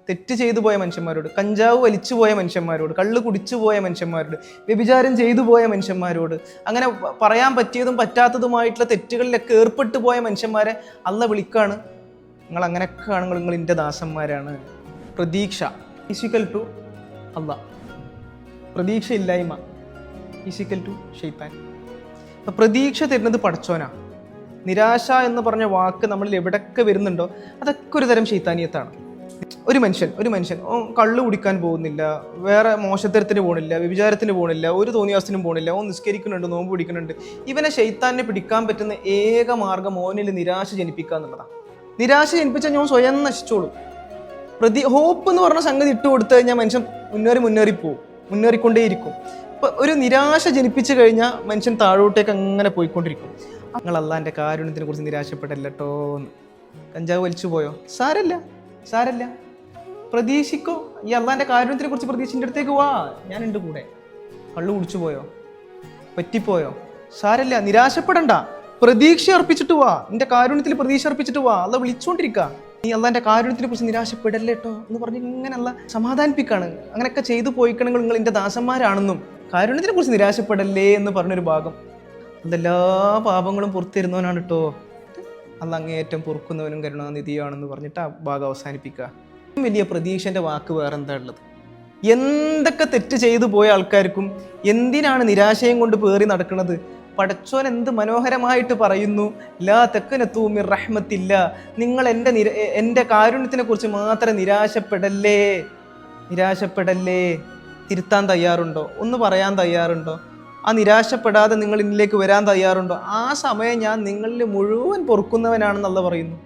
തെറ്റ് ചെയ്തു പോയ മനുഷ്യന്മാരോട്, കഞ്ചാവ് വലിച്ചു പോയ മനുഷ്യന്മാരോട്, കള്ള് കുടിച്ചു പോയ മനുഷ്യന്മാരോട്, വ്യഭിചാരം ചെയ്തു പോയ മനുഷ്യന്മാരോട്, അങ്ങനെ പറയാൻ പറ്റിയതും പറ്റാത്തതുമായിട്ടുള്ള തെറ്റുകളിലൊക്കെ ഏർപ്പെട്ടു പോയ മനുഷ്യന്മാരെ അള്ളാഹ് വിളിക്കാണ്, നിങ്ങൾ അങ്ങനെയൊക്കെ ആണെങ്കിൽ നിങ്ങൾ എൻ്റെ ദാസന്മാരാണ്. പ്രതീക്ഷ ഈസിക്കൽ ടു അള്ളാഹ്, പ്രതീക്ഷ ഇല്ലായ്മ ഈസിക്കൽ ടു ഷെയ്ത്താൻ. അപ്പം പ്രതീക്ഷ തരുന്നത് പടച്ചോനാ. നിരാശ എന്ന് പറഞ്ഞ വാക്ക് നമ്മളിൽ എവിടെയൊക്കെ വരുന്നുണ്ടോ അതൊക്കെ ഒരു തരം ഷെയ്ത്താനിയത്താണ്. ഒരു മനുഷ്യൻ കള്ളു കുടിക്കാൻ പോകുന്നില്ല, വേറെ മോശത്തരത്തിന് പോകണില്ല, വ്യഭിചാരത്തിന് പോകണില്ല, ഒരു തോന്നിയാസത്തിനും പോകണില്ല, നിസ്കരിക്കുന്നുണ്ട്, നോമ്പ് പിടിക്കുന്നുണ്ട്. ഇവനെ ഷെയ്ത്താനെ പിടിക്കാൻ പറ്റുന്ന ഏക മാർഗം ഓനിൽ നിരാശ ജനിപ്പിക്കുക എന്നുള്ളതാണ്. നിരാശ ജനിപ്പിച്ചാൽ ഞാൻ സ്വയം നശിച്ചോളും. ഹോപ്പ് എന്ന് പറഞ്ഞ സംഗതി ഇട്ട് കൊടുത്തു കഴിഞ്ഞാൽ മനുഷ്യൻ മുന്നേറിക്കൊണ്ടേയിരിക്കും. ഇപ്പം ഒരു നിരാശ ജനിപ്പിച്ചു കഴിഞ്ഞാൽ മനുഷ്യൻ താഴോട്ടേക്ക് അങ്ങനെ പോയിക്കൊണ്ടിരിക്കും. നിങ്ങൾ അള്ളാൻ്റെ കാരുണ്യത്തിനെ കുറിച്ച് നിരാശപ്പെടല്ലോ എന്ന്. കഞ്ചാവ് വലിച്ചു പോയോ? സാരല്ല, പ്രതീക്ഷിക്കോ. ഈ അള്ളാൻ്റെ കാരുണ്യത്തിനെ കുറിച്ച് പ്രതീക്ഷിൻ്റെ അടുത്തേക്ക് വാ, ഞാനുണ്ട് കൂടെ. കള്ളു കുടിച്ചു പോയോ? പറ്റിപ്പോയോ? സാരല്ല, നിരാശപ്പെടണ്ട, പ്രതീക്ഷ അർപ്പിച്ചിട്ട് വാ. നിന്റെ കാരുണ്യത്തിൽ പ്രതീക്ഷ അർപ്പിച്ചിട്ട് വാ. അള്ളാഹ് വിളിച്ചുകൊണ്ടിരിക്കുക. നീ അള്ളാൻ്റെ കാരുണ്യത്തിനെ കുറിച്ച് നിരാശപ്പെടല്ലേ കേട്ടോ എന്ന് പറഞ്ഞ് ഇങ്ങനെ അല്ല സമാധാനിപ്പിക്കാണ്. അങ്ങനെയൊക്കെ ചെയ്തു പോയിക്കണമെങ്കിൽ നിങ്ങൾ എൻ്റെ ദാസന്മാരാണെന്നും കാരുണ്യത്തിനെ കുറിച്ച് നിരാശപ്പെടല്ലേ എന്ന് പറഞ്ഞൊരു ഭാഗം. അതെല്ലാ പാപങ്ങളും പുറത്തിരുന്നവനാണ് കേട്ടോ. അല്ല അങ്ങേയറ്റം പൊറുക്കുന്നവനും കരുണാനിധിയാണെന്ന് പറഞ്ഞിട്ട് ആ ഭാഗം അവസാനിപ്പിക്കുക. വലിയ പ്രതീക്ഷൻ്റെ വാക്ക് വേറെ എന്താ ഉള്ളത്? എന്തൊക്കെ തെറ്റ് ചെയ്തു പോയ ആൾക്കാർക്കും എന്തിനാണ് നിരാശയും കൊണ്ട് പേറി നടക്കുന്നത്? പടച്ചോൻ എന്ത് മനോഹരമായിട്ട് പറയുന്നു, ലാ തഖ്നതു മിർ റഹ്മത്തില്ല, നിങ്ങൾ എൻ്റെ കാരുണ്യത്തിനെ കുറിച്ച് മാത്രം നിരാശപ്പെടല്ലേ. തിരുത്താൻ തയ്യാറുണ്ടോ? ഒന്ന് പറയാൻ തയ്യാറുണ്ടോ? ആ നിരാശപ്പെടാതെ നിങ്ങൾ എന്നിലേക്ക് വരാൻ തയ്യാറുണ്ടോ? ആ സമയം ഞാൻ നിങ്ങളിൽ മുഴുവൻ പൊറുക്കുന്നവനാണെന്നല്ല പറയുന്നു.